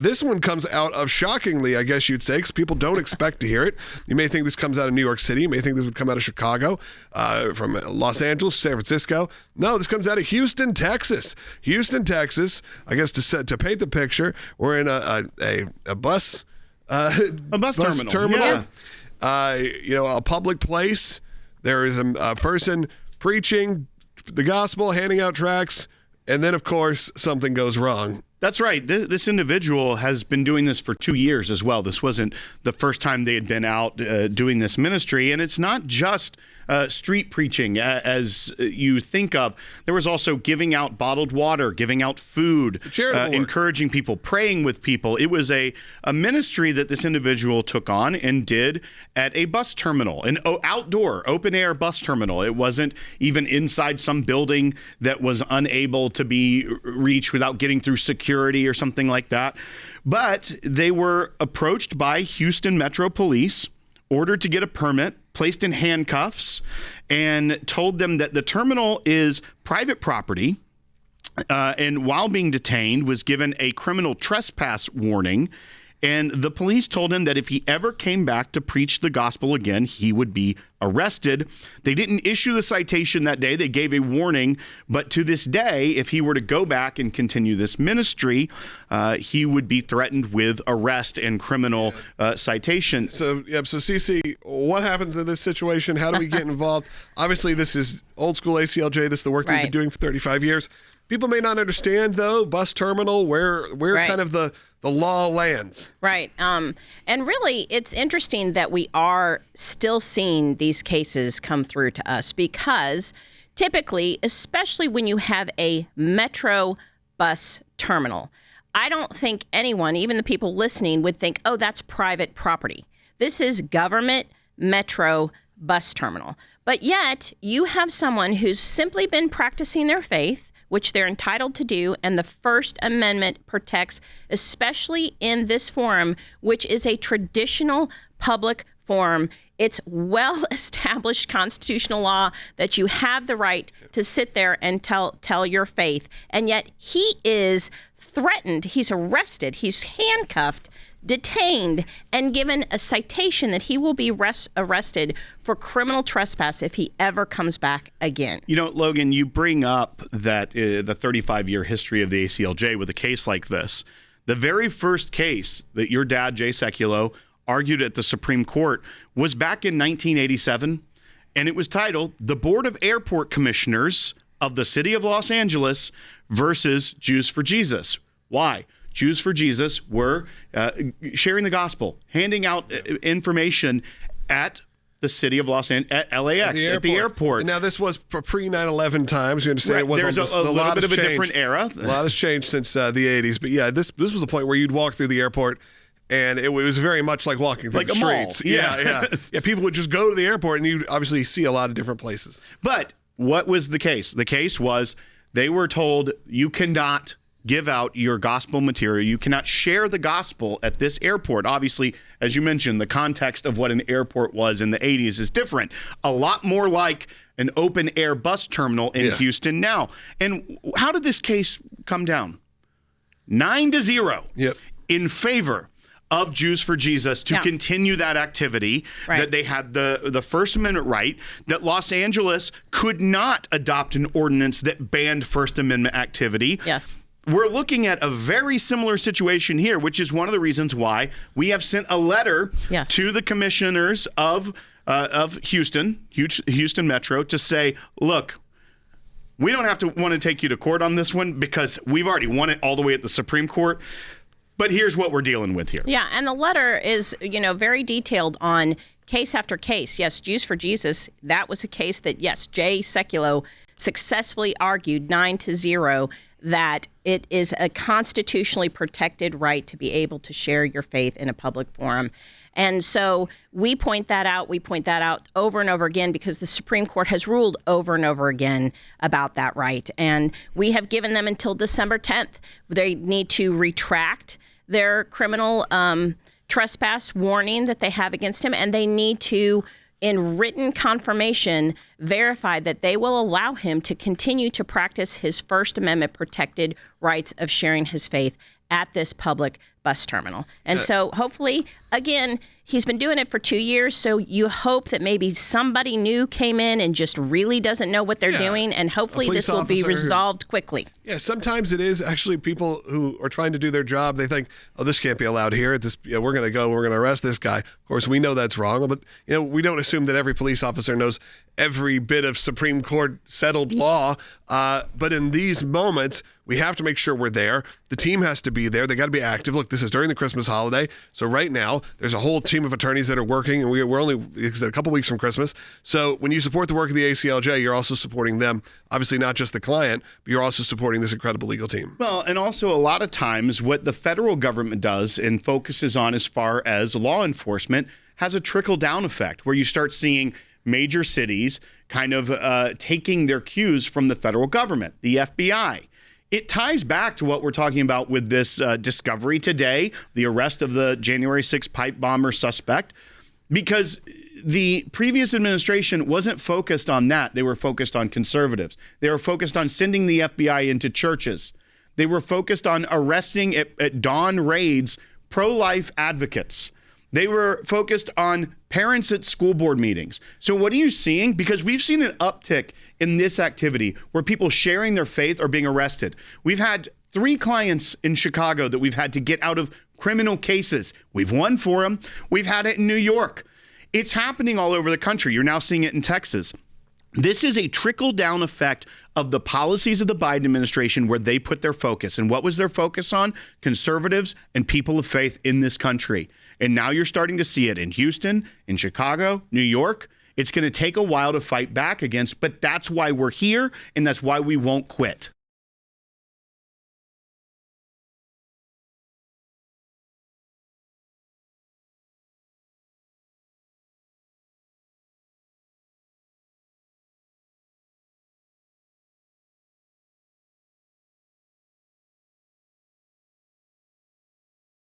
This one comes out of, shockingly, I guess you'd say, because people don't expect to hear it. You may think this comes out of New York City. You may think this would come out of Chicago, from Los Angeles, San Francisco. No, this comes out of Houston, Texas. Houston, Texas, I guess to paint the picture, we're in a bus terminal. Yeah. A public place. There is a person preaching the gospel, handing out tracts, and then, of course, something goes wrong. That's right. This individual has been doing this for 2 years as well. This wasn't the first time they had been out doing this ministry. And it's not just street preaching, as you think of. There was also giving out bottled water, giving out food, encouraging people, praying with people. It was a ministry that this individual took on and did at a bus terminal, an outdoor, open-air bus terminal. It wasn't even inside some building that was unable to be reached without getting through security or something like that. But they were approached by Houston Metro Police, ordered to get a permit, placed in handcuffs, and told them that the terminal is private property, and while being detained was given a criminal trespass warning. And the police told him that if he ever came back to preach the gospel again, he would be arrested. They didn't issue the citation that day. They gave a warning. But to this day, if he were to go back and continue this ministry, he would be threatened with arrest and criminal citation. So Cece, what happens in this situation? How do we get involved? Obviously, this is old school ACLJ. This is the work that we've been doing for 35 years. People may not understand, though, bus terminal, where kind of the law lands. Right. And really, it's interesting that we are still seeing these cases come through to us because typically, especially when you have a metro bus terminal, I don't think anyone, even the people listening, would think, oh, that's private property. This is government metro bus terminal. But yet, you have someone who's simply been practicing their faith, which they're entitled to do, and the First Amendment protects, especially in this forum, which is a traditional public forum. It's well-established constitutional law that you have the right to sit there and tell your faith. And yet he is threatened, he's arrested, he's handcuffed, detained, and given a citation that he will be arrested for criminal trespass if he ever comes back again. You know, Logan, you bring up that the 35-year history of the ACLJ with a case like this. The very first case that your dad, Jay Sekulow, argued at the Supreme Court was back in 1987, and it was titled The Board of Airport Commissioners of the City of Los Angeles versus Jews for Jesus. Why? Jews for Jesus were sharing the gospel, handing out information at the city of Los Angeles, at LAX, at the airport. Now, this was pre 9/11 times. You understand? Right. It wasn't There's a little bit of a different era. A lot has changed since the 80s. But yeah, this was a point where you'd walk through the airport, and it was very much like walking through the streets. Mall. Yeah. People would just go to the airport, and you'd obviously see a lot of different places. But what was the case? The case was they were told you cannot give out your gospel material. You cannot share the gospel at this airport. Obviously, as you mentioned, the context of what an airport was in the 80s is different. A lot more like an open air bus terminal in Houston now. And how did this case come down? 9-0 in favor of Jews for Jesus to continue that activity, that they had the First Amendment right, that Los Angeles could not adopt an ordinance that banned First Amendment activity. Yes. We're looking at a very similar situation here, which is one of the reasons why we have sent a letter to the commissioners of Houston Metro to say, look, we don't have to want to take you to court on this one because we've already won it all the way at the Supreme Court. But here's what we're dealing with here. Yeah, and the letter is, very detailed on case after case. Yes, Jews for Jesus, that was a case that, yes, Jay Sekulow successfully argued 9-0 that it is a constitutionally protected right to be able to share your faith in a public forum. And so we point that out. We point that out over and over again because the Supreme Court has ruled over and over again about that right. And we have given them until December 10th. They need to retract their criminal trespass warning that they have against him, and they need to, in written confirmation, verify that they will allow him to continue to practice his First Amendment protected rights of sharing his faith at this public bus terminal. And so hopefully, again, he's been doing it for 2 years, so you hope that maybe somebody new came in and just really doesn't know what they're doing, and hopefully this will be resolved quickly. Yeah, sometimes it is actually people who are trying to do their job. They think, oh, this can't be allowed here. We're going to arrest this guy. Of course, we know that's wrong, but we don't assume that every police officer knows every bit of Supreme Court settled law. But in these moments, we have to make sure we're there. The team has to be there. They got to be active. Look, this is during the Christmas holiday. So right now, there's a whole team of attorneys that are working, and we're only a couple weeks from Christmas. So when you support the work of the ACLJ, you're also supporting them. Obviously, not just the client, but you're also supporting this incredible legal team. Well, and also a lot of times what the federal government does and focuses on as far as law enforcement has a trickle-down effect where you start seeing major cities kind of taking their cues from the federal government, the FBI. It ties back to what we're talking about with this discovery today, the arrest of the January 6th pipe bomber suspect, because the previous administration wasn't focused on that. They were focused on conservatives. They were focused on sending the FBI into churches. They were focused on arresting at dawn raids pro-life advocates. They were focused on parents at school board meetings. So what are you seeing? Because we've seen an uptick in this activity where people sharing their faith are being arrested. We've had 3 clients in Chicago that we've had to get out of criminal cases. We've won for them. We've had it in New York. It's happening all over the country. You're now seeing it in Texas. This is a trickle-down effect of the policies of the Biden administration where they put their focus. And what was their focus on? Conservatives and people of faith in this country. And now you're starting to see it in Houston, in Chicago, New York. It's going to take a while to fight back against, but that's why we're here, and that's why we won't quit.